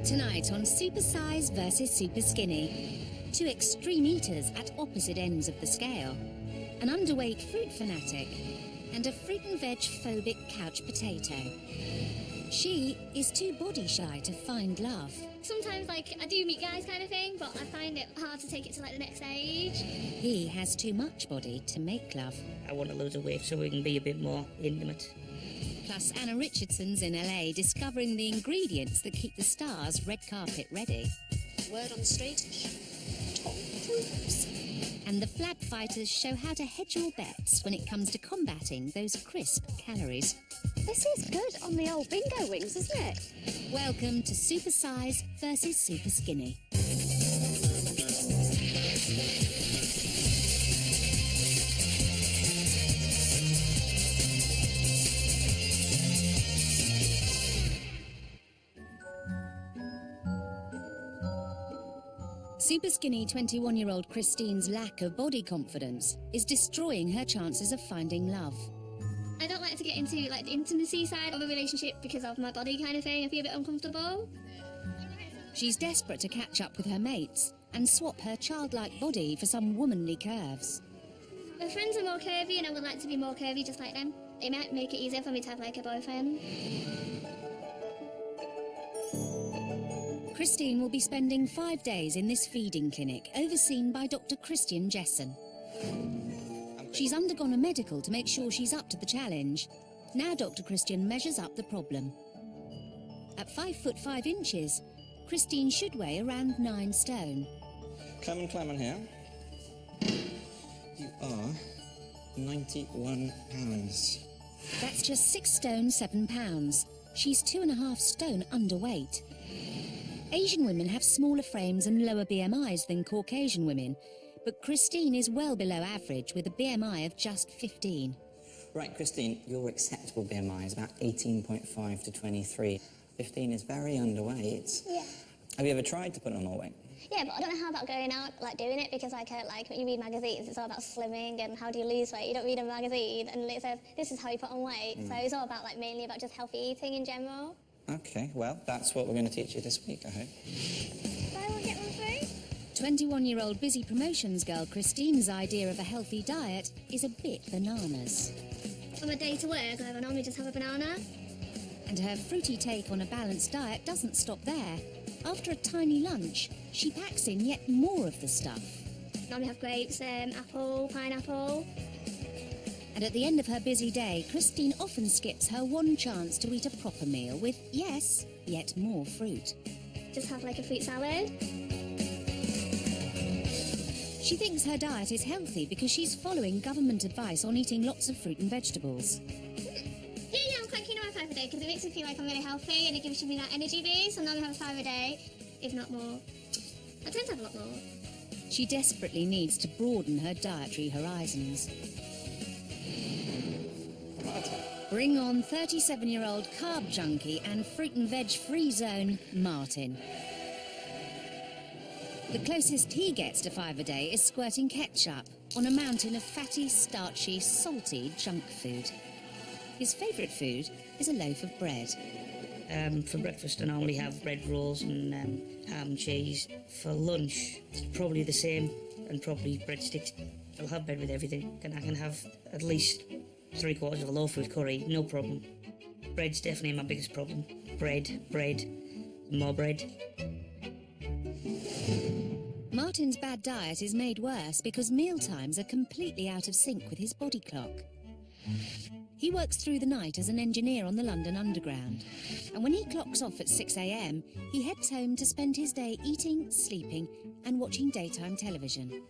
Tonight on Supersize versus Superskinny. Two extreme eaters at opposite ends of the scale. An underweight fruit fanatic and a fruit and veg phobic couch potato. She is too body shy to find love. Sometimes, I do meet guys kind of thing, but I find it hard to take it to, the next stage. He has too much body to make love. I want to lose a weight so we can be a bit more intimate. Plus Anna Richardson's in LA discovering the ingredients that keep the stars' red carpet ready. Word on the street, Tom Cruise. And the flag fighters show how to hedge your bets when it comes to combating those crisp calories. This is good on the old bingo wings, isn't it? Welcome to Supersize versus Superskinny. Superskinny 21-year-old Christine's lack of body confidence is destroying her chances of finding love. I don't like to get into the intimacy side of a relationship because of my body kind of thing. I feel a bit uncomfortable. She's desperate to catch up with her mates and swap her childlike body for some womanly curves. My friends are more curvy and I would like to be more curvy just like them. It might make it easier for me to have a boyfriend. Christine will be spending 5 days in this feeding clinic, overseen by Dr. Christian Jessen. She's undergone a medical to make sure she's up to the challenge. Now Dr. Christian measures up the problem. At 5 foot 5 inches, Christine should weigh around 9 stone. Clement here. You are 91 pounds. That's just 6 stone 7 pounds. She's 2.5 stone underweight. Asian women have smaller frames and lower BMIs than Caucasian women, but Christine is well below average with a BMI of just 15. Right, Christine, your acceptable BMI is about 18.5 to 23. 15 is very underweight. Yeah. Have you ever tried to put on more weight? Yeah, but I don't know how about going out, doing it, because when you read magazines, it's all about slimming and how do you lose weight. You don't read a magazine and it says, this is how you put on weight. So it's all about, mainly about just healthy eating in general. Okay, well, that's what we're going to teach you this week, I hope. Buy one, get one free? 21-year-old busy promotions girl Christine's idea of a healthy diet is a bit bananas. On my day to work, I normally just have a banana. And her fruity take on a balanced diet doesn't stop there. After a tiny lunch, she packs in yet more of the stuff. Normally have grapes, apple, pineapple. And at the end of her busy day, Christine often skips her one chance to eat a proper meal with, yes, yet more fruit. Just have a fruit salad. She thinks her diet is healthy because she's following government advice on eating lots of fruit and vegetables. Yeah, I'm quite keen on my 5 a day because it makes me feel like I'm really healthy and it gives me that energy boost. And now I have 5 a day, if not more. I tend to have a lot more. She desperately needs to broaden her dietary horizons. Bring on 37-year-old carb junkie and fruit and veg free zone, Martin. The closest he gets to 5 a day is squirting ketchup on a mountain of fatty, starchy, salty junk food. His favourite food is a loaf of bread. For breakfast I normally have bread rolls and ham and cheese. For lunch, it's probably the same, and probably breadsticks. I'll have bread with everything, and I can have at least 3/4 of a loaf with curry, no problem. Bread's definitely my biggest problem. Bread, more bread. Martin's bad diet is made worse because mealtimes are completely out of sync with his body clock. He works through the night as an engineer on the London Underground, and when he clocks off at 6 a.m, he heads home to spend his day eating, sleeping and watching daytime television.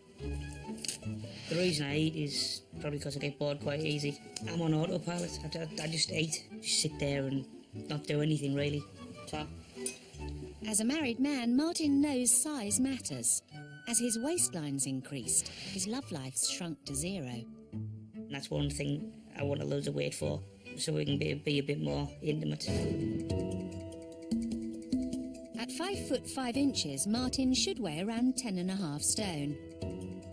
The reason I eat is probably because I get bored quite easy. I'm on autopilot. I just eat, just sit there and not do anything really. So. As a married man, Martin knows size matters. As his waistline's increased, his love life's shrunk to 0. And that's one thing I want to lose the weight for, so we can be a bit more intimate. At 5 foot 5 inches, Martin should weigh around 10.5 stone.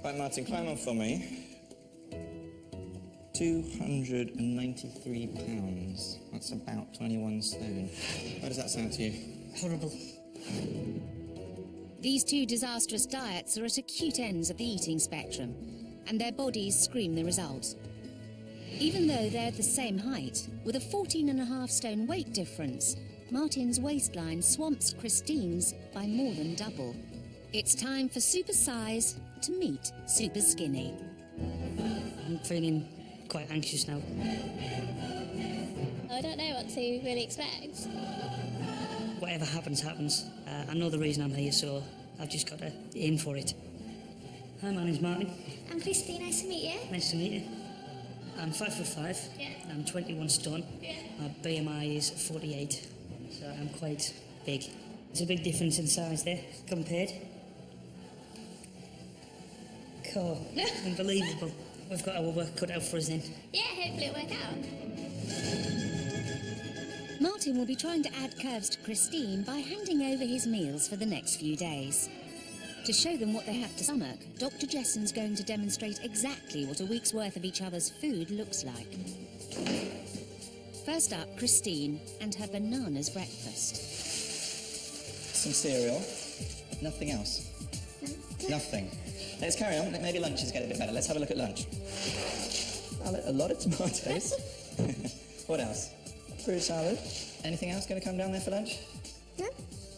Right, Martin, climb on for me. 293 pounds. That's about 21 stone. How does that sound to you? Horrible. These two disastrous diets are at acute ends of the eating spectrum, and their bodies scream the result. Even though they're the same height, with a 14.5 stone weight difference, Martin's waistline swamps Christine's by more than double. It's time for Supersize to meet Superskinny. I'm feeling quite anxious now. I don't know what to really expect. Whatever happens, happens. I know the reason I'm here, so I've just got to aim for it. Hi, my name's Martin. I'm Christine, nice to meet you. Nice to meet you. I'm 5'5". Yeah. I'm 21 stone. Yeah. My BMI is 48, so I'm quite big. There's a big difference in size there, compared. Cool. Unbelievable. We've got our work cut out for us then. Yeah, hopefully it'll work out. Martin will be trying to add curves to Christine by handing over his meals for the next few days. To show them what they have to stomach, Dr. Jesson's going to demonstrate exactly what a week's worth of each other's food looks like. First up, Christine and her bananas breakfast. Some cereal. Nothing else. Nothing. Let's carry on. Maybe lunches get a bit better. Let's have a look at lunch. A lot of tomatoes. What else? Fruit salad. Anything else going to come down there for lunch? No?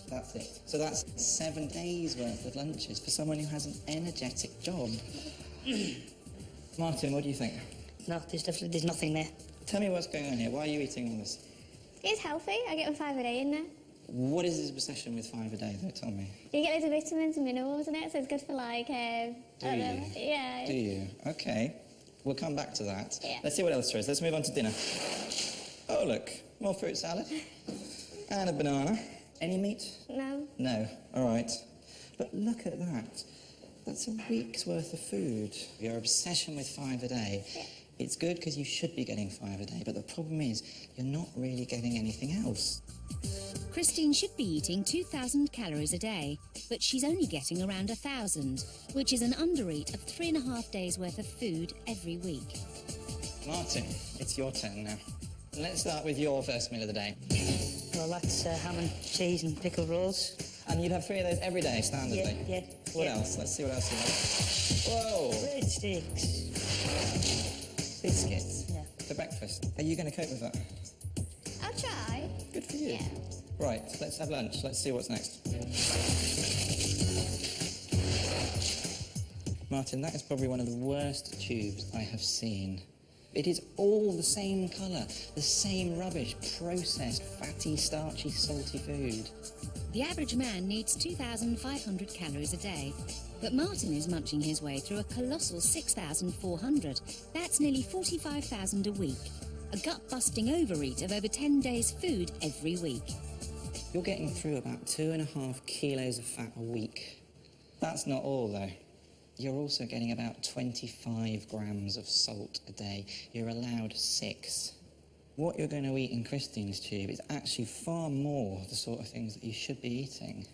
That's it. So that's 7 days worth of lunches for someone who has an energetic job. Martin, what do you think? No, there's nothing there. Tell me what's going on here. Why are you eating all this? It's healthy. I get 5 a day in there. What is this obsession with 5 a day, though? Tell me. You get loads of vitamins and minerals in it, so it's good for like, Do I don't know. you? Yeah. Do you? Okay. We'll come back to that. Yeah. Let's see what else there is. Let's move on to dinner. Oh, look. More fruit salad. And a banana. Any meat? No. No. All right. But look at that. That's a week's worth of food. Your obsession with 5 a day. Yeah. It's good because you should be getting 5 a day, but the problem is you're not really getting anything else. Christine should be eating 2,000 calories a day, but she's only getting around 1,000, which is an undereat of 3.5 days worth of food every week. Martin, it's your turn now. Let's start with your first meal of the day. Well, that's ham and cheese and pickled rolls. And you'd have 3 of those every day, standardly? Yeah. What else? Let's see what else you have. Whoa! Breadsticks. Biscuits. Yeah. For breakfast. Are you going to cope with that? I'll try. Good for you. Yeah. Right, let's have lunch. Let's see what's next. Martin, that is probably one of the worst tubes I have seen. It is all the same colour, the same rubbish, processed, fatty, starchy, salty food. The average man needs 2,500 calories a day, but Martin is munching his way through a colossal 6,400. That's nearly 45,000 a week. A gut-busting overeat of over 10 days' food every week. You're getting through about 2.5 kilos of fat a week. That's not all, though. You're also getting about 25 grams of salt a day. You're allowed 6. What you're going to eat in Christine's tube is actually far more the sort of things that you should be eating.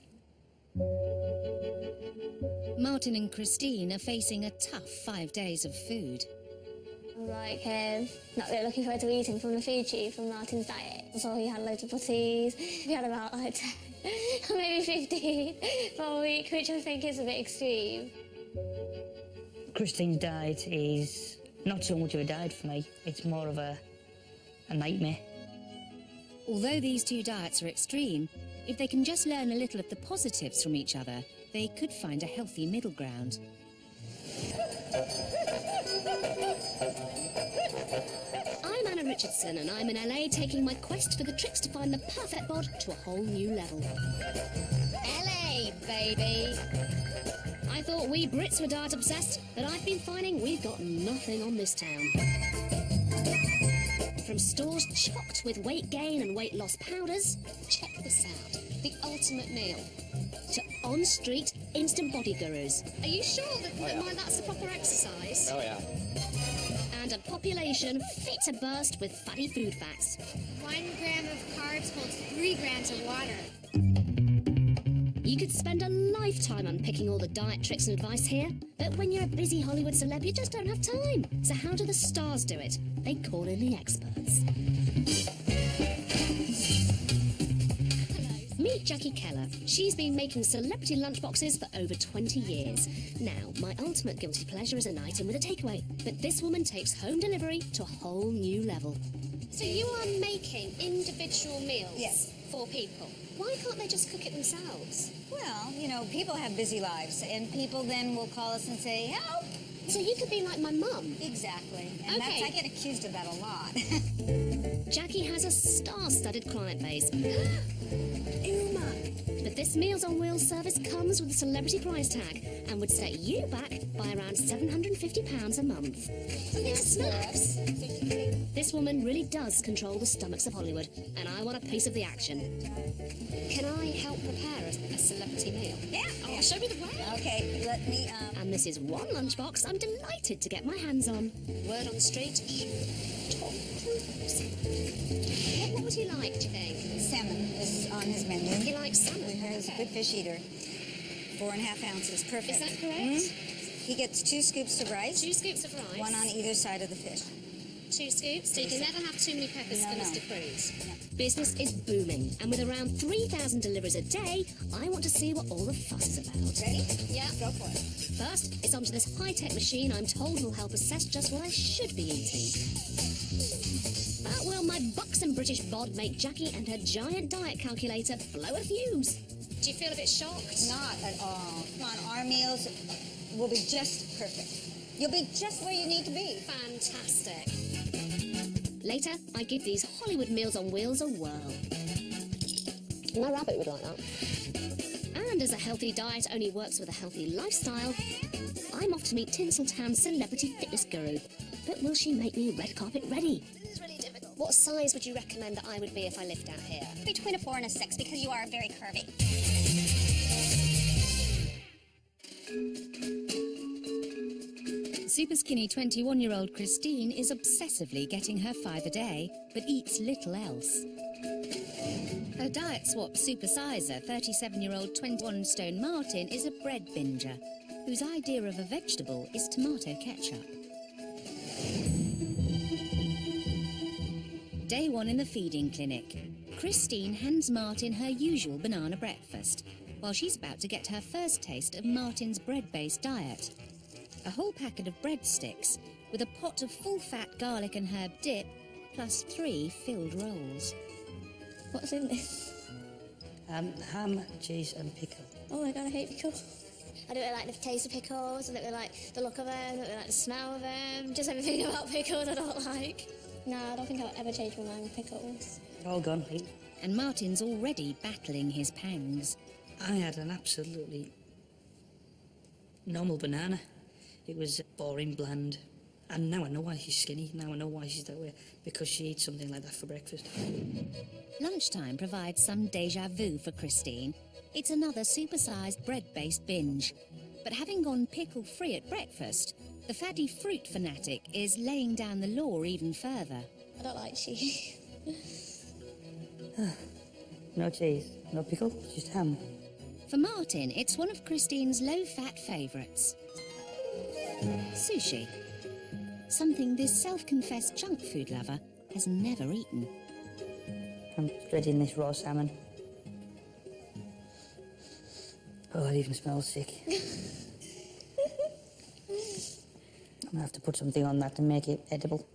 Martin and Christine are facing a tough 5 days of food. I'm like, not really looking forward to eating from the food tube from Martin's diet. So he had loads of butties. We had about like 10, or maybe 15 for a week, which I think is a bit extreme. Christine's diet is not so much of a diet for me. It's more of a nightmare. Although these two diets are extreme, if they can just learn a little of the positives from each other, they could find a healthy middle ground. I'm Anna Richardson and I'm in LA taking my quest for the tricks to find the perfect bod to a whole new level. LA, baby! I thought we Brits were diet obsessed, but I've been finding we've got nothing on this town. From stores chocked with weight gain and weight loss powders, check this out, the ultimate meal, to on-street instant body gurus. Are you sure that that's the proper exercise? Oh, yeah. And a population fit to burst with fatty food fats. 1 gram of carbs holds 3 grams of water. You could spend a lifetime unpicking all the diet tricks and advice here, but when you're a busy Hollywood celeb, you just don't have time. So how do the stars do it? They call in the experts. Me, meet Jackie Keller. She's been making celebrity lunchboxes for over 20 years. Now, my ultimate guilty pleasure is a night in with a takeaway. But this woman takes home delivery to a whole new level. So you are making individual meals Yes. for people. Why can't they just cook it themselves? Well, you know, people have busy lives, and people then will call us and say, help! So you could be like my mum. Exactly. And Okay. I get accused of that a lot. Jackie has a star-studded client base. But this Meals on Wheels service comes with a celebrity price tag and would set you back by around £750 a month. Snacks. This woman really does control the stomachs of Hollywood, and I want a piece of the action. Can I help prepare a celebrity meal? Yeah. Oh, show me the way. Okay, let me, And this is one lunchbox I'm delighted to get my hands on. Word on the street. Top troops. What would he like, do you think? salmon is on his menu. He likes salmon. He's a good fish eater. 4.5 ounces, perfect. Is that correct? He gets 2 scoops of rice, 2 scoops of rice. 1 on either side of the fish. 2 scoops. So you can never have too many peppers No, for no. Mr. Cruz. Business is booming, and with around 3,000 deliveries a day, I want to see what all the fuss is about. Ready? Yeah. Go for it. First, it's onto this high-tech machine I'm told will help assess just what I should be eating. But will my buxom British bod make Jackie and her giant diet calculator blow a fuse? Do you feel a bit shocked? Not at all. Come on, our meals will be just perfect. You'll be just where you need to be. Fantastic. Later, I give these Hollywood Meals on Wheels a whirl. My rabbit would like that. And as a healthy diet only works with a healthy lifestyle, I'm off to meet Tinseltown's celebrity fitness guru. But will she make me red carpet ready? This is really difficult. What size would you recommend that I would be if I lived out here? Between a 4 and a 6 because you are very curvy. Super skinny 21-year-old Christine is obsessively getting her 5 a day, but eats little else. Her diet swap Supersizer 37-year-old 21-stone Martin is a bread binger, whose idea of a vegetable is tomato ketchup. Day 1 in the feeding clinic. Christine hands Martin her usual banana breakfast, while she's about to get her first taste of Martin's bread-based diet. A whole packet of breadsticks, with a pot of full-fat garlic and herb dip, plus 3 filled rolls. What's in this? Ham, cheese and pickle. Oh my god, I hate pickles. I don't really like the taste of pickles, I don't really like the look of them, I don't really like the smell of them, just everything about pickles I don't like. No, I don't think I'll ever change my mind with pickles. All gone, Pete. And Martin's already battling his pangs. I had an absolutely normal banana. It was boring, bland. And now I know why she's skinny. Now I know why she's that way. Because she eats something like that for breakfast. Lunchtime provides some déjà vu for Christine. It's another supersized bread-based binge. But having gone pickle-free at breakfast, the fatty fruit fanatic is laying down the law even further. I don't like cheese. No cheese, no pickle, just ham. For Martin, it's one of Christine's low-fat favourites. Sushi. Something this self-confessed junk food lover has never eaten. I'm dreading this raw salmon. Oh, it even smells sick. I'm gonna have to put something on that to make it edible.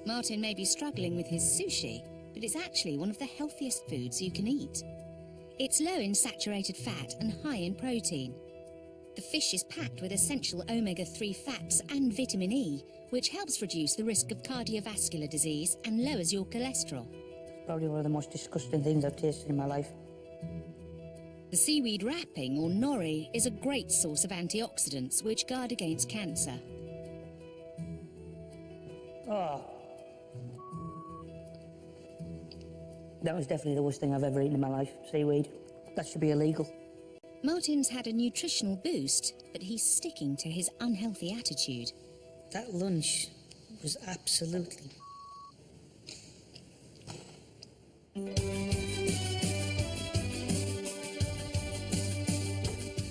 Martin may be struggling with his sushi, but it's actually one of the healthiest foods you can eat. It's low in saturated fat and high in protein. The fish is packed with essential omega-3 fats and vitamin E, which helps reduce the risk of cardiovascular disease and lowers your cholesterol. Probably one of the most disgusting things I've tasted in my life. The seaweed wrapping, or nori, is a great source of antioxidants which guard against cancer. Oh. That was definitely the worst thing I've ever eaten in my life, seaweed. That should be illegal. Martin's had a nutritional boost, but he's sticking to his unhealthy attitude. That lunch was absolutely...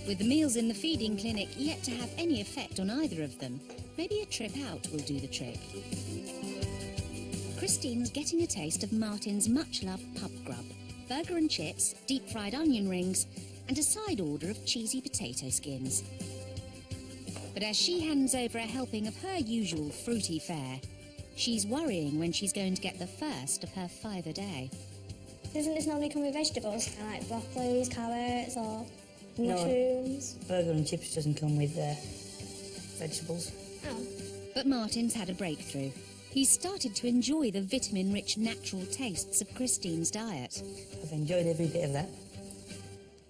With the meals in the feeding clinic yet to have any effect on either of them, maybe a trip out will do the trick. Christine's getting a taste of Martin's much-loved pub grub. Burger and chips, deep-fried onion rings, and a side order of cheesy potato skins. But as she hands over a helping of her usual fruity fare, she's worrying when she's going to get the first of her 5 a day. Doesn't this normally come with vegetables? Like broccolis, carrots, or mushrooms? No, burger and chips doesn't come with vegetables. Oh. But Martin's had a breakthrough. He's started to enjoy the vitamin-rich natural tastes of Christine's diet. I've enjoyed every bit of that.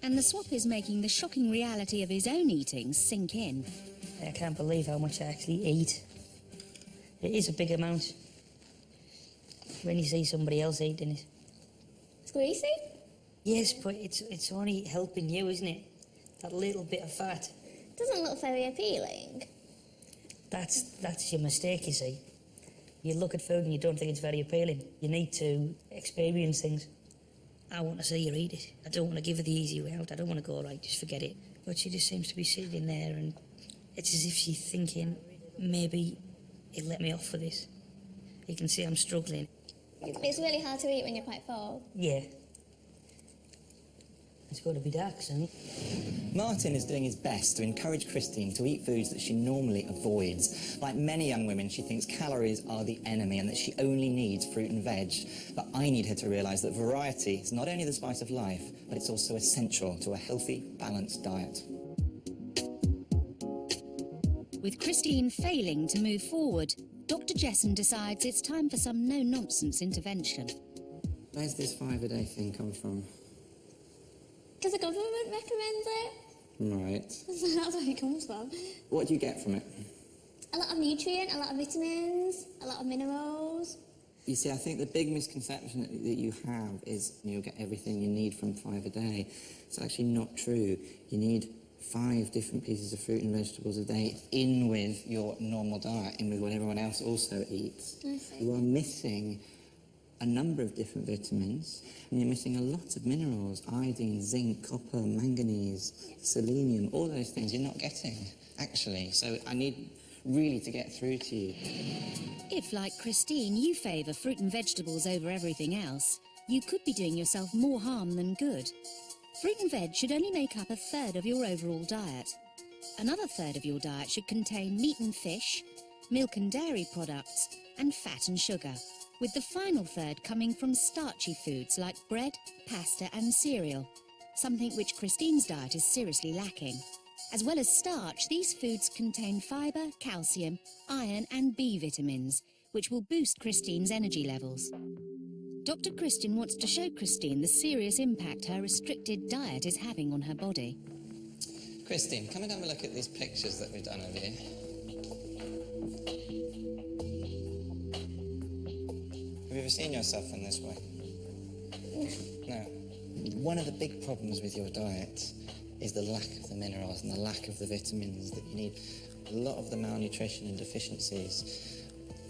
And the swap is making the shocking reality of his own eating sink in. I can't believe how much I actually eat. It is a big amount. When you see somebody else eating it. It's greasy? Yes, but it's only helping you, isn't it? That little bit of fat. Doesn't look very appealing. That's your mistake, you see. You look at food and you don't think it's very appealing. You need to experience things. I want to see her eat it. I don't want to give her the easy way out. I don't want to go, right, just forget it. But she just seems to be sitting there and it's as if she's thinking, maybe he'll let me off for this. You can see I'm struggling. It's really hard to eat when you're quite full. Yeah. It's got to be dark soon. Martin is doing his best to encourage Christine to eat foods that she normally avoids. Like many young women, she thinks calories are the enemy and that she only needs fruit and veg. But I need her to realise that variety is not only the spice of life, but it's also essential to a healthy, balanced diet. With Christine failing to move forward, Dr. Jessen decides it's time for some no-nonsense intervention. Where's this 5 a day thing come from? Because the government recommends it. Right. That's where it comes from. What do you get from it? A lot of nutrient, a lot of vitamins, a lot of minerals. You see, I think the big misconception that you have is you'll get everything you need from 5 a day. It's actually not true. You need 5 different pieces of fruit and vegetables a day in with your normal diet, in with what everyone else also eats. I see. You are missing a number of different vitamins, and you're missing a lot of minerals: iodine, zinc, copper, manganese, selenium, all those things you're not getting, actually. So I need really to get through to you. If, like Christine, you favour fruit and vegetables over everything else, you could be doing yourself more harm than good. Fruit and veg should only make up 1/3 of your overall diet. Another third of your diet should contain meat and fish, milk and dairy products, and fat and sugar, with the final third coming from starchy foods like bread, pasta and cereal, something which Christine's diet is seriously lacking. As well as starch, these foods contain fibre, calcium, iron and B vitamins, which will boost Christine's energy levels. Dr. Christian wants to show Christine the serious impact her restricted diet is having on her body. Christine, come and have a look at these pictures that we've done of you. Have you ever seen yourself in this way? No. One of the big problems with your diet is the lack of the minerals and the lack of the vitamins that you need. A lot of the malnutrition and deficiencies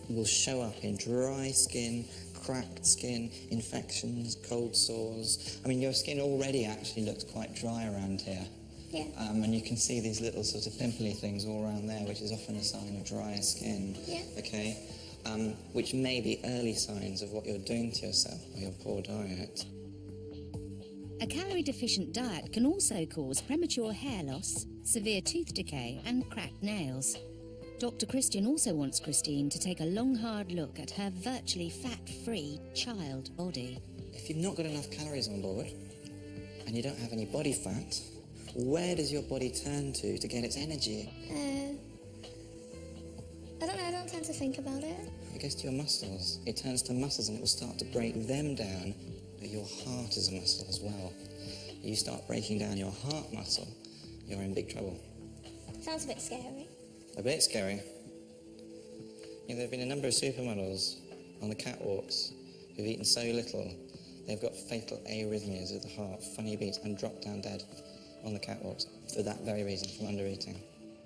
will show up in dry skin, cracked skin, infections, cold sores. I mean, your skin already actually looks quite dry around here. Yeah. And you can see these little sort of pimply things all around there, which is often a sign of drier skin. Yeah. Okay? Which may be early signs of what you're doing to yourself by your poor diet. A calorie-deficient diet can also cause premature hair loss, severe tooth decay and cracked nails. Dr. Christian also wants Christine to take a long, hard look at her virtually fat-free child body. If you've not got enough calories on board and you don't have any body fat, where does your body turn to get its energy? I don't know, I don't tend to think about it. It goes to your muscles. It turns to muscles and it will start to break them down. Your heart is a muscle as well. You start breaking down your heart muscle, you're in big trouble. Sounds a bit scary. A bit scary. There have been a number of supermodels on the catwalks who've eaten so little, they've got fatal arrhythmias of the heart, funny beats, and drop down dead on the catwalks for that very reason, from undereating.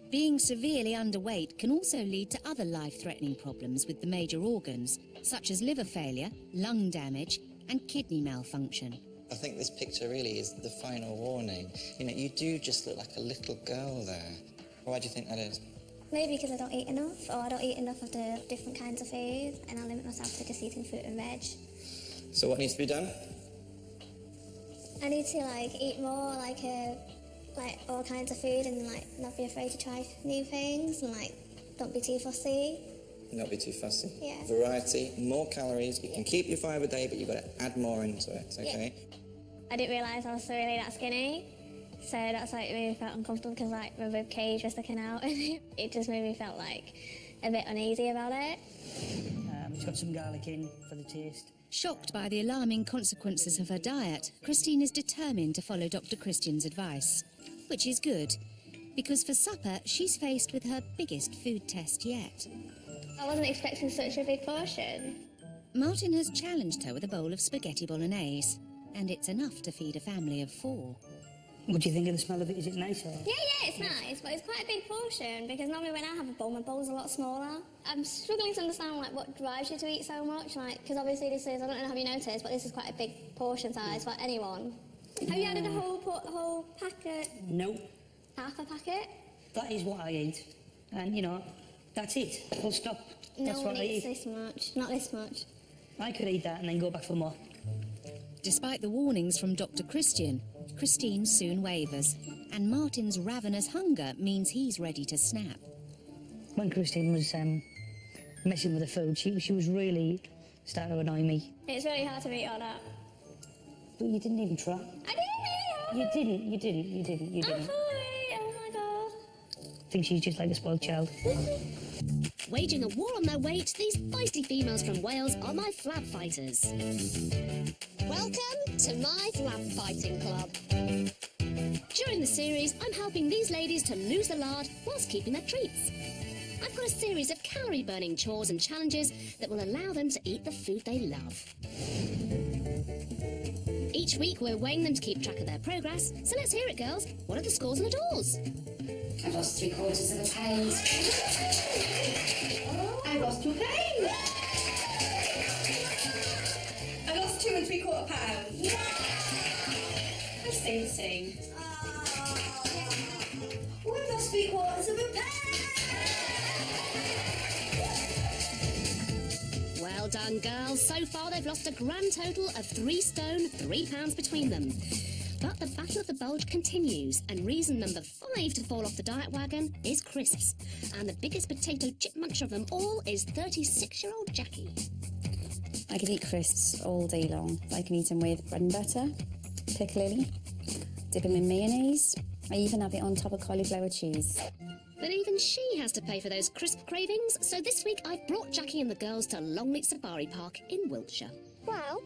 Being severely underweight can also lead to other life-threatening problems with the major organs, such as liver failure, lung damage, and kidney malfunction. I think this picture really is the final warning. You do just look like a little girl there. Why do you think that is? Maybe because I don't eat enough, or I don't eat enough of the different kinds of food, and I limit myself to just eating fruit and veg. So what needs to be done? I need to eat more all kinds of food, and not be afraid to try new things, and don't be too fussy. Not be too fussy. Yeah. Variety, more calories. You can keep your 5 a day, but you've got to add more into it, okay? Yeah. I didn't realise I was really that skinny, so that's made me felt uncomfortable because my rib cage was sticking out. It just made me felt a bit uneasy about it. It's got some garlic in for the taste. Shocked by the alarming consequences of her diet, Christine is determined to follow Dr. Christian's advice. Which is good, because for supper she's faced with her biggest food test yet. I wasn't expecting such a big portion. Martin has challenged her with a bowl of spaghetti bolognese, and it's enough to feed a family of 4. What do you think of the smell of it? Is it nice or...? Yeah, it's nice, but it's quite a big portion, because normally when I have a bowl, my bowl's a lot smaller. I'm struggling to understand what drives you to eat so much, because obviously this is, I don't know, have you noticed, but this is quite a big portion size for anyone. Have you added a whole packet? No. Half a packet? That is what I eat. And, that's it. Full stop. That's No what one I eats eat. this much. Not this much. I could eat that and then go back for more. Despite the warnings from Dr. Christian, Christine soon wavers, and Martin's ravenous hunger means he's ready to snap. When Christine was messing with the food, she was really starting to annoy me. It's really hard to eat all that. But you didn't even try. I didn't You didn't. I'm sorry. Oh my god. I think she's just like a spoiled child. Waging a war on their weight, these feisty females from Wales are my flab fighters. Welcome to my flab fighting club. During the series, I'm helping these ladies to lose the lard whilst keeping their treats. I've got a series of calorie-burning chores and challenges that will allow them to eat the food they love. Each week, we're weighing them to keep track of their progress, so let's hear it, girls. What are the scores on the doors? I've lost 3/4 of a pound. I've lost 2 pounds. I lost 2 3/4 pounds. I stay the same. Oh, I've lost 3/4 of a pound. Well done, girls. So far, they've lost a grand total of 3 stone, 3 pounds between them. But the battle of the bulge continues, and reason number 5 to fall off the diet wagon is crisps. And the biggest potato chip muncher of them all is 36-year-old Jackie. I could eat crisps all day long. I can eat them with bread and butter, piccalilli, dip them in mayonnaise. I even have it on top of cauliflower cheese. But even she has to pay for those crisp cravings, so this week I've brought Jackie and the girls to Longleat Safari Park in Wiltshire. Well,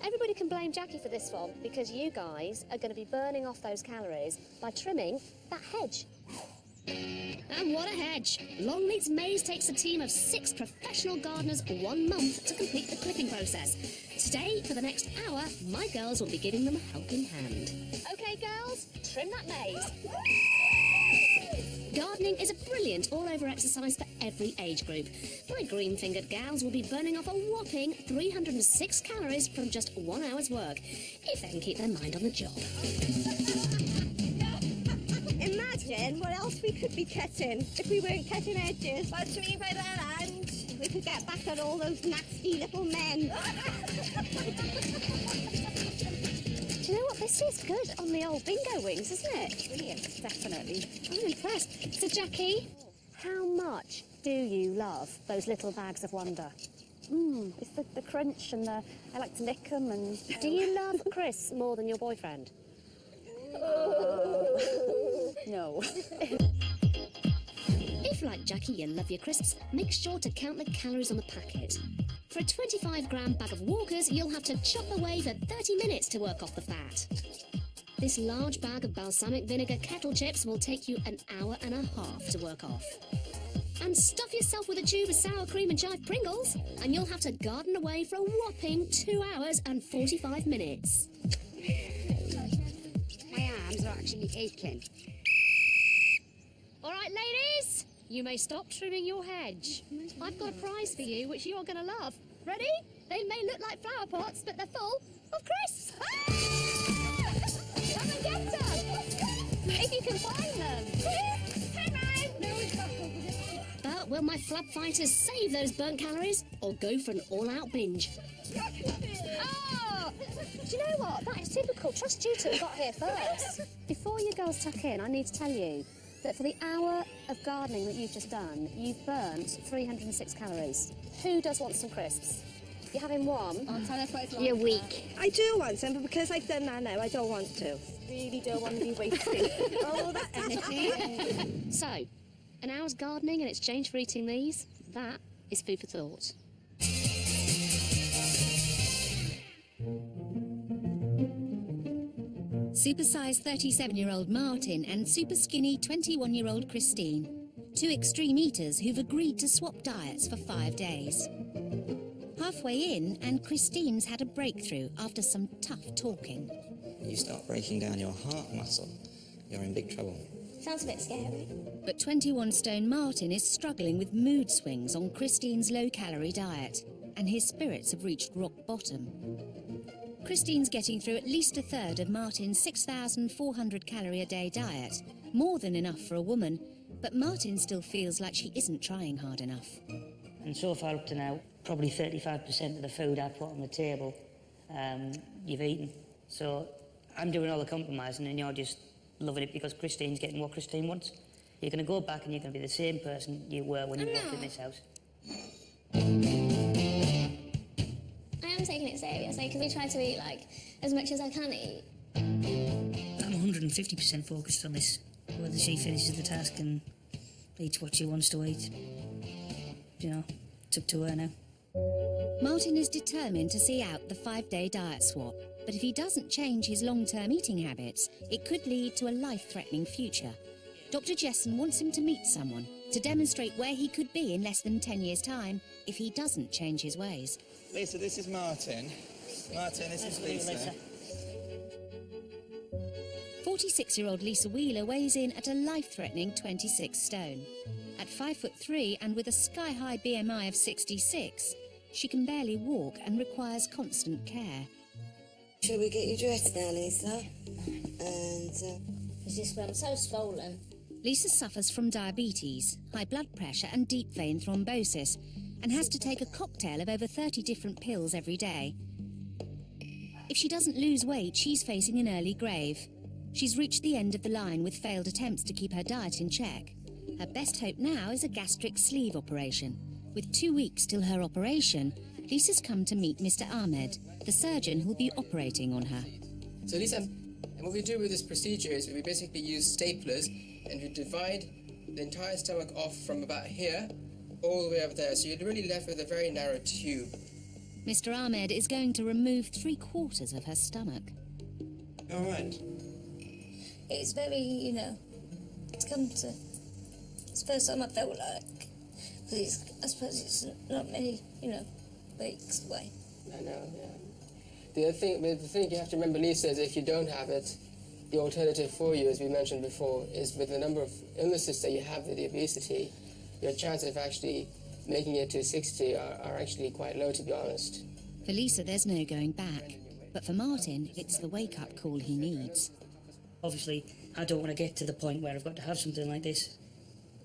everybody can blame Jackie for this one because you guys are going to be burning off those calories by trimming that hedge. And what a hedge! Longleat's maze takes a team of 6 professional gardeners 1 month to complete the clipping process. Today, for the next hour, my girls will be giving them a helping hand. Okay, girls, trim that maze. Gardening is a brilliant all-over exercise for every age group. My green-fingered gals will be burning off a whopping 306 calories from just 1 hour's work, if they can keep their mind on the job. Imagine what else we could be cutting if we weren't cutting edges. What do you mean by that, and we could get back at all those nasty little men. Do you know what? This is good on the old bingo wings, isn't it? Brilliant, definitely. I'm impressed. So, Jackie, how much do you love those little bags of wonder? It's the crunch and I like to lick them and... Do you love Chris more than your boyfriend? No. If, like Jackie, you love your crisps, make sure to count the calories on the packet. For a 25-gram bag of Walkers, you'll have to chop away for 30 minutes to work off the fat. This large bag of balsamic vinegar kettle chips will take you an hour and a half to work off. And stuff yourself with a tube of sour cream and chive Pringles, and you'll have to garden away for a whopping 2 hours and 45 minutes. My arms are actually aching. All right, ladies, you may stop trimming your hedge. I've got a prize for you, which you're going to love. Ready? They may look like flower pots, but they're full of crisps. Come and get them, if you can find them. Come on. No, we've got them. Will my flab fighters save those burnt calories or go for an all-out binge? Oh! Do you know what? That is typical. Trust you two got here first. Before you girls tuck in, I need to tell you that for the hour of gardening that you've just done, you've burnt 306 calories. Who does want some crisps? You're having one? Oh, tell us what it's like. You're weak. I do want some, but because I've done that now, I don't want to. Really don't want to be wasting all that energy. So, an hour's gardening in exchange for eating these? That is food for thought. Supersize 37-year-old Martin and Superskinny 21-year-old Christine. Two extreme eaters who've agreed to swap diets for 5 days. Halfway in, and Christine's had a breakthrough after some tough talking. You start breaking down your heart muscle, you're in big trouble. Sounds a bit scary. But 21-stone Martin is struggling with mood swings on Christine's low-calorie diet, and his spirits have reached rock bottom. Christine's getting through at least a third of Martin's 6,400 calorie a day diet, more than enough for a woman, but Martin still feels like she isn't trying hard enough. And so far up to now, probably 35% of the food I put on the table, you've eaten. So I'm doing all the compromising and you're just loving it because Christine's getting what Christine wants. You're going to go back and you're going to be the same person you were when you walked in this house. I am taking it seriously because we try to eat like as much as I can eat. I'm 150% focused on this. Whether she finishes the task and eats what she wants to eat. You know, it's up to her now. Martin is determined to see out the 5-day diet swap, but if he doesn't change his long-term eating habits, it could lead to a life-threatening future. Dr. Jessen wants him to meet someone to demonstrate where he could be in less than 10 years' time if he doesn't change his ways. Lisa, this is Martin. Martin, this is Lisa. 46-year-old Lisa Wheeler weighs in at a life-threatening 26 stone. At 5'3" and with a sky-high BMI of 66, she can barely walk and requires constant care. Shall we get you dressed now, Lisa? And, It's just I'm so swollen. Lisa suffers from diabetes, high blood pressure and deep vein thrombosis, and has to take a cocktail of over 30 different pills every day. If she doesn't lose weight, she's facing an early grave. She's reached the end of the line with failed attempts to keep her diet in check. Her best hope now is a gastric sleeve operation. With 2 weeks till her operation, Lisa's come to meet Mr. Ahmed, the surgeon who'll be operating on her. So Lisa, what we do with this procedure is we basically use staplers and we divide the entire stomach off from about here all the way over there. So you're really left with a very narrow tube. Mr. Ahmed is going to remove 3/4 of her stomach. All right. it's very, you know, it's come to... It's the first time I felt like... Because I suppose it's not many, you know, weeks away. I know, yeah. The thing you have to remember, Lisa, is if you don't have it, the alternative for you, as we mentioned before, is with the number of illnesses that you have with the obesity, your chance of actually making it to 60 are actually quite low, to be honest. For Lisa, there's no going back. But for Martin, it's the wake-up call he needs. Obviously, I don't want to get to the point where I've got to have something like this.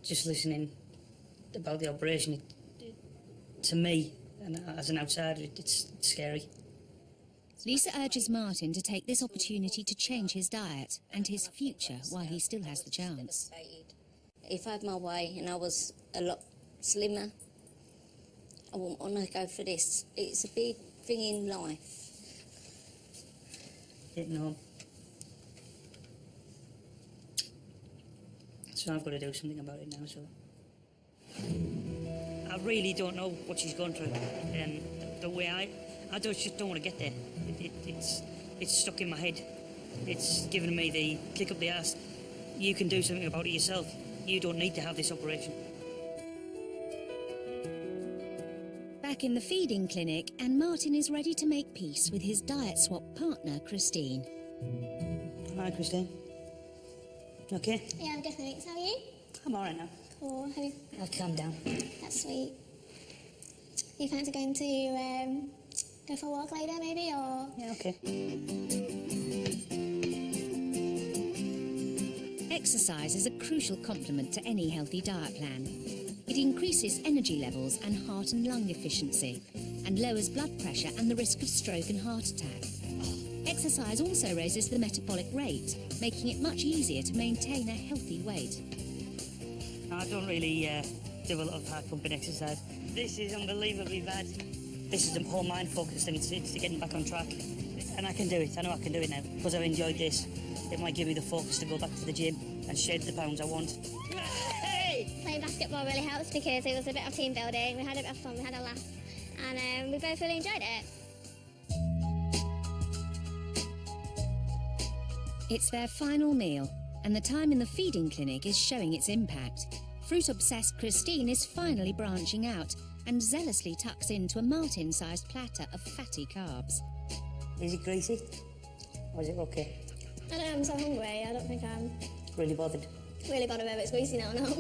Just listening about the operation, to me, and as an outsider, it's scary. Lisa urges Martin to take this opportunity to change his diet and his future while he still has the chance. If I had my way and I was a lot slimmer, I wouldn't want to go for this. It's a big thing in life. Hitting home. So I've got to do something about it now, so... I really don't know what she's gone through, and the way I just don't want to get there. It's stuck in my head. It's given me the kick up the arse. You can do something about it yourself. You don't need to have this operation. Back in the feeding clinic, and Martin is ready to make peace with his diet swap partner, Christine. Hi, Christine. Okay? Yeah, I'm good, thanks. How are you? I'm all right now. Cool. I'll calm down. That's sweet. You fancy going to go for a walk later, maybe, or...? Yeah, okay. Exercise is a crucial complement to any healthy diet plan. It increases energy levels and heart and lung efficiency, and lowers blood pressure and the risk of stroke and heart attack. Exercise also raises the metabolic rate, making it much easier to maintain a healthy weight. I don't really do a lot of hard pumping exercise. This is unbelievably bad. This is a whole mind focus thing. It's getting back on track. And I can do it. I know I can do it now. Because I've enjoyed this, it might give me the focus to go back to the gym and shed the pounds I want. Hey! Playing basketball really helps because it was a bit of team building. We had a bit of fun, we had a laugh, and we both really enjoyed it. It's their final meal, and the time in the feeding clinic is showing its impact. Fruit-obsessed Christine is finally branching out and zealously tucks into a Martin-sized platter of fatty carbs. Is it greasy? Or is it okay? I don't know, I'm so hungry. I don't think I'm Really bothered? really bothered whether it's greasy now or not.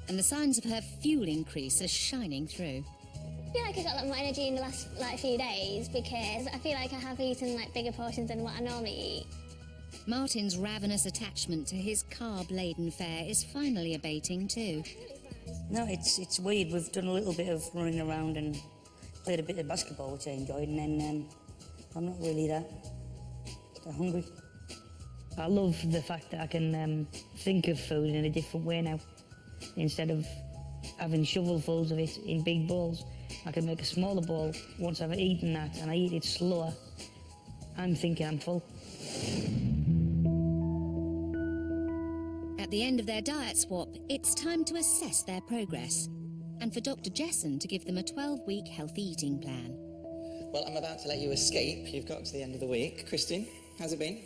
And the signs of her fuel increase are shining through. I feel like I got a lot more energy in the last few days because I feel like I have eaten bigger portions than what I normally eat. Martin's ravenous attachment to his carb-laden fare is finally abating too. No, it's weird. We've done a little bit of running around and played a bit of basketball, which I enjoyed, and then I'm not really that hungry. I love the fact that I can think of food in a different way now. Instead of having shovelfuls of it in big bowls, I can make a smaller bowl once I've eaten that, and I eat it slower. I'm thinking I'm full. At the end of their diet swap, it's time to assess their progress, and for Dr. Jessen to give them a 12-week healthy eating plan. Well, I'm about to let you escape. You've got to the end of the week. Christine, how's it been?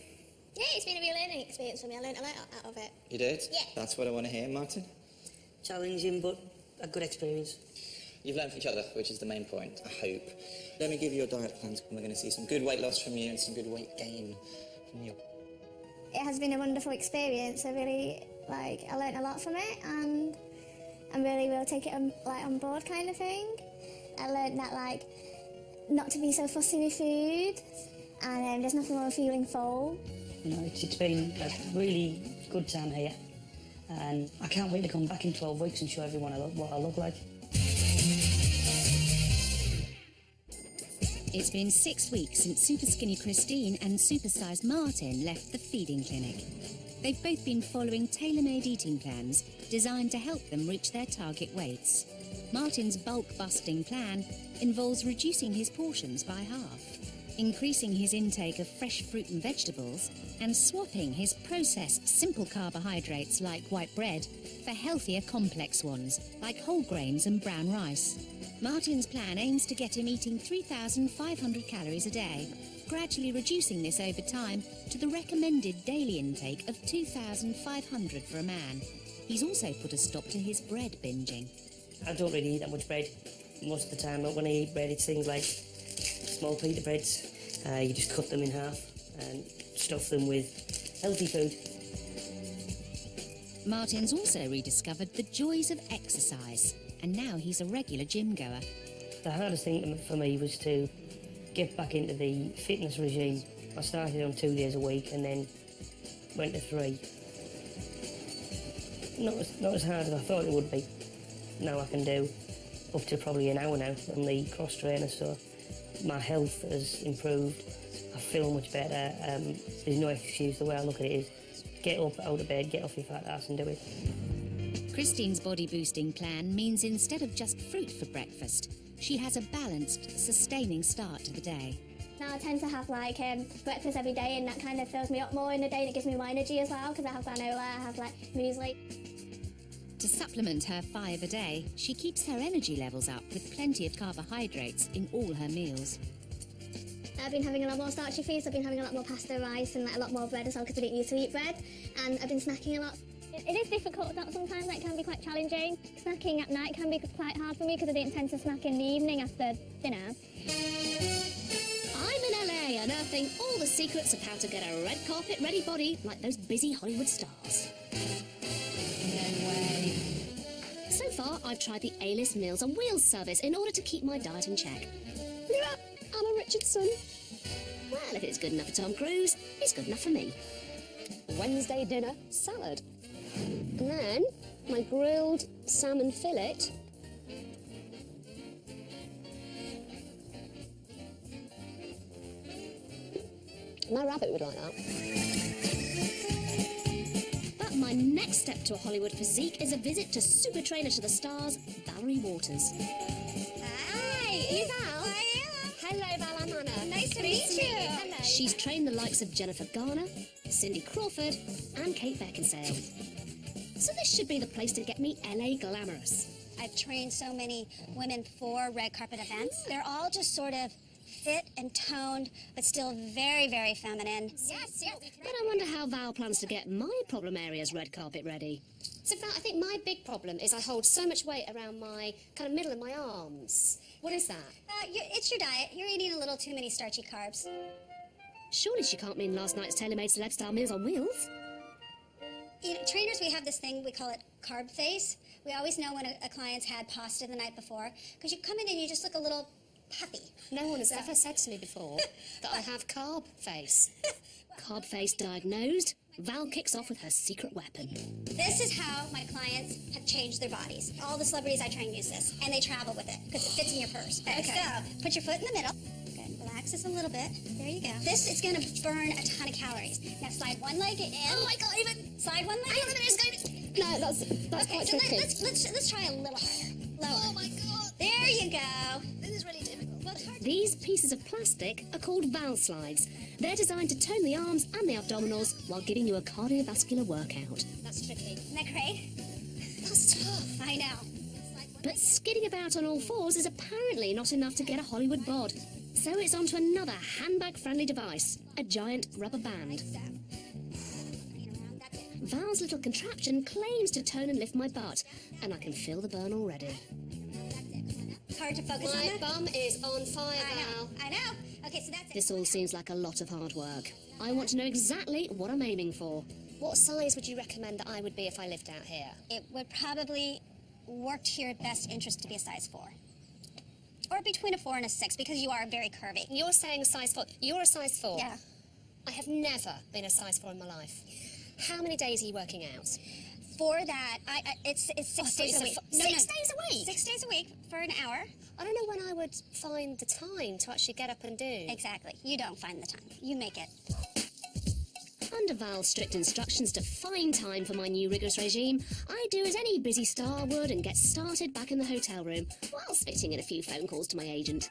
Yeah, it's been a real learning experience for me. I learned a lot out of it. You did? Yeah. That's what I want to hear, Martin. Challenging, but a good experience. You've learned from each other, which is the main point, I hope. Let me give you your diet plans, and we're going to see some good weight loss from you and some good weight gain from you. It has been a wonderful experience. I really, I learned a lot from it, and I really will take it on board kind of thing. I learned that, not to be so fussy with food, and there's nothing wrong with feeling full. You know, it's been a really good time here, and I can't wait to come back in 12 weeks and show everyone what I look like. It's been 6 weeks since Superskinny Christine and Supersize Martin left the feeding clinic. They've both been following tailor-made eating plans designed to help them reach their target weights. Martin's bulk-busting plan involves reducing his portions by half, increasing his intake of fresh fruit and vegetables, and swapping his processed simple carbohydrates like white bread for healthier complex ones like whole grains and brown rice. Martin's plan aims to get him eating 3,500 calories a day, gradually reducing this over time to the recommended daily intake of 2,500 for a man. He's also put a stop to his bread binging. I don't really eat that much bread most of the time, but when I eat bread, it's things like small pita breads. You just cut them in half and stuff them with healthy food. Martin's also rediscovered the joys of exercise, and now he's a regular gym goer. The hardest thing for me was to get back into the fitness regime. I started on 2 days a week and then went to 3. Not as hard as I thought it would be. Now I can do up to probably an hour now on the cross trainer, so my health has improved. I feel much better. There's no excuse. The way I look at it is get up out of bed, get off your fat ass and do it. Christine's body boosting plan means instead of just fruit for breakfast, she has a balanced, sustaining start to the day. Now I tend to have breakfast every day, and that kind of fills me up more in the day, and it gives me more energy as well because I have granola, I have muesli. To supplement her 5 a day, she keeps her energy levels up with plenty of carbohydrates in all her meals. I've been having a lot more starchy foods. I've been having a lot more pasta, rice, and a lot more bread as well because I didn't used to eat bread, and I've been snacking a lot. It is difficult, sometimes it can be quite challenging. Snacking at night can be quite hard for me because I didn't tend to snack in the evening after dinner. I'm in LA unearthing all the secrets of how to get a red carpet ready body like those busy Hollywood stars. No way. So far, I've tried the A-list Meals on Wheels service in order to keep my diet in check. Anna Richardson. Well, if it's good enough for Tom Cruise, it's good enough for me. Wednesday dinner, salad. And then my grilled salmon fillet. My rabbit would like that. But my next step to a Hollywood physique is a visit to super trainer to the stars, Valerie Waters. Hi, you Val? I am. Hello, Val, I'm Anna. Nice to meet you. Hello. She's trained the likes of Jennifer Garner, Cindy Crawford, and Kate Beckinsale. So this should be the place to get me LA glamorous. I've trained so many women for red carpet events. They're all just sort of fit and toned, but still very, very feminine. Yes. But I wonder how Val plans to get my problem area's red carpet ready. So Val, I think my big problem is I hold so much weight around my kind of middle of my arms. What is that? It's your diet. You're eating a little too many starchy carbs. Surely she can't mean last night's tailor-made celeb-style meals on wheels. You know, trainers, we have this thing, we call it carb face. We always know when a client's had pasta the night before, because you come in and you just look a little puffy. No one has ever said to me before that I have carb face. Carb face diagnosed, Val kicks off with her secret weapon. This is how my clients have changed their bodies. All the celebrities I train use this, and they travel with it, because it fits in your purse. Okay. So, put your foot in the middle. Good. Relax this a little bit. There you go. This is going to burn a ton of calories. Now slide one leg in. Oh, I can't even. Slide one leg in. No, that's Okay, quite so tricky. let's try a little harder. Lower. Oh my God. There you go. This is really difficult. Well, these pieces of plastic are called Val slides. They're designed to tone the arms and the abdominals while giving you a cardiovascular workout. That's tricky. Isn't that great? That's tough. I know. But skidding about on all fours is apparently not enough to get a Hollywood bod. So it's on to another handbag-friendly device, a giant rubber band. Val's little contraption claims to tone and lift my butt, and I can feel the burn already. It's hard to focus on My that. bum is on fire, Val. I know. Okay, so that's it. This all seems like a lot of hard work. I want to know exactly what I'm aiming for. What size would you recommend that I would be if I lived out here? It would probably work to your best interest to be a size 4. Or between a 4 and a 6, because you are very curvy. You're saying a size 4. You're a size 4? Yeah. I have never been a size 4 in my life. How many days are you working out? For that, it's 6 days a week. 6 days a week? 6 days a week for an hour. I don't know when I would find the time to actually get up and do. Exactly. You don't find the time. You make it. Under Val's strict instructions to find time for my new rigorous regime, I do as any busy star would and get started back in the hotel room while fitting in a few phone calls to my agent.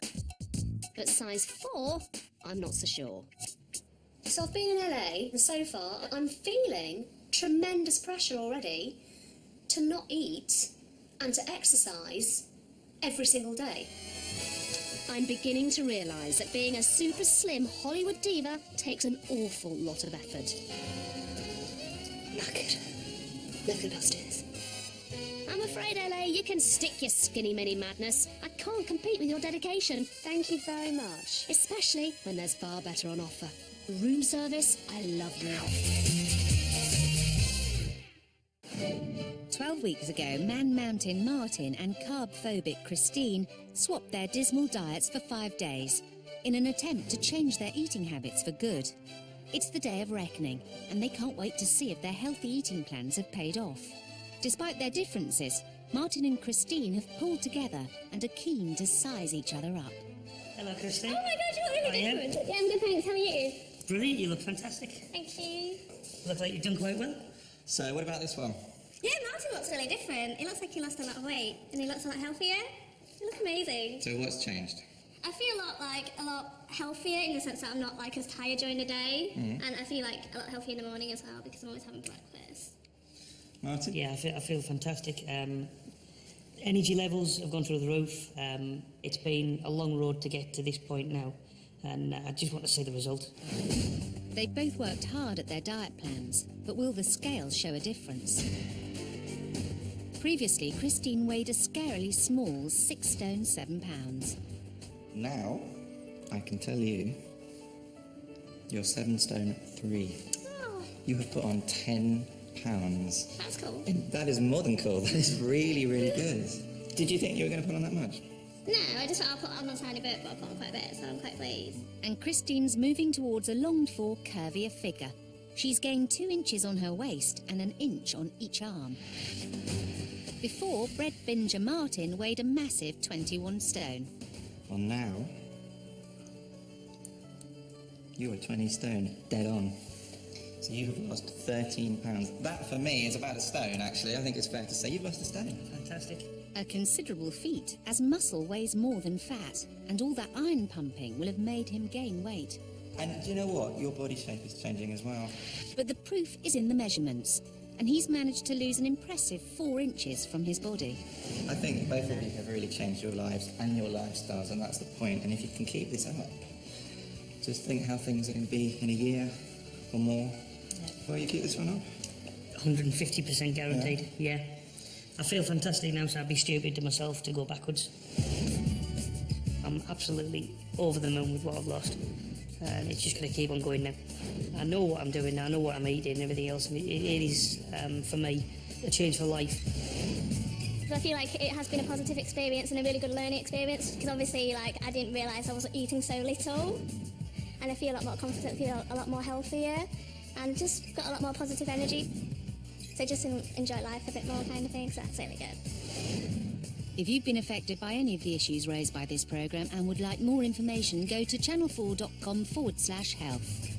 But size 4, I'm not so sure. So I've been in LA, and so far I'm feeling tremendous pressure already to not eat and to exercise every single day. I'm beginning to realise that being a super slim Hollywood diva takes an awful lot of effort. Knackered. Look at upstairs. I'm afraid, LA, you can stick your skinny mini madness. I can't compete with your dedication. Thank you very much. Especially when there's far better on offer. Room service, I love you. 12 weeks ago, Man Mountain Martin and carb-phobic Christine swapped their dismal diets for 5 days in an attempt to change their eating habits for good. It's the day of reckoning, and they can't wait to see if their healthy eating plans have paid off. Despite their differences, Martin and Christine have pulled together and are keen to size each other up. Hello, Christine. Oh my God, you look really How are you? different. Yeah, I'm good, thanks. How are you? Brilliant, you look fantastic. Thank you. Look like you've done quite well. So, what about this one? Yeah, Martin looks really different. He looks like he lost a lot of weight, and he looks a lot healthier. You look amazing. So, what's changed? I feel a lot healthier in the sense that I'm not as tired during the day, and I feel a lot healthier in the morning as well because I'm always having breakfast. Martin? Yeah, I feel fantastic. Energy levels have gone through the roof. It's been a long road to get to this point now, and I just want to see the result. They've both worked hard at their diet plans, but will the scales show a difference? Previously, Christine weighed a scarily small 6 stone 7 pounds. Now, I can tell you, you're 7 stone 3. Oh, You have put on 10 pounds. that's cool. And that is more than cool. That is really, really good. Did you think you were going to put on that much? No, I just thought I'll put on a tiny bit, but I've put on quite a bit, so I'm quite pleased. And Christine's moving towards a longed-for, curvier figure. She's gained 2 inches on her waist and an inch on each arm. Before, bread binger Martin weighed a massive 21 stone. Well, now, you are 20 stone, dead on. So you have lost 13 pounds. That, for me, is about a stone, actually. I think it's fair to say you've lost a stone. Fantastic. A considerable feat, as muscle weighs more than fat, and all that iron pumping will have made him gain weight. And do you know what? Your body shape is changing as well. But the proof is in the measurements, and he's managed to lose an impressive 4 inches from his body. I think both of you have really changed your lives and your lifestyles, and that's the point. And if you can keep this up, just think how things are going to be in a year or more. Will you keep this one up? 150% guaranteed, yeah. I feel fantastic now, so I'd be stupid to myself to go backwards. I'm absolutely over the moon with what I've lost. And it's just going to keep on going now. I know what I'm doing now, I know what I'm eating and everything else. It is, for me, a change for life. I feel like it has been a positive experience and a really good learning experience, because obviously, like, I didn't realise I was eating so little, and I feel a lot more confident, feel a lot more healthier, and just got a lot more positive energy. So just enjoy life a bit more, kind of thing, so that's really good. If you've been affected by any of the issues raised by this programme and would like more information, go to channel4.com/health.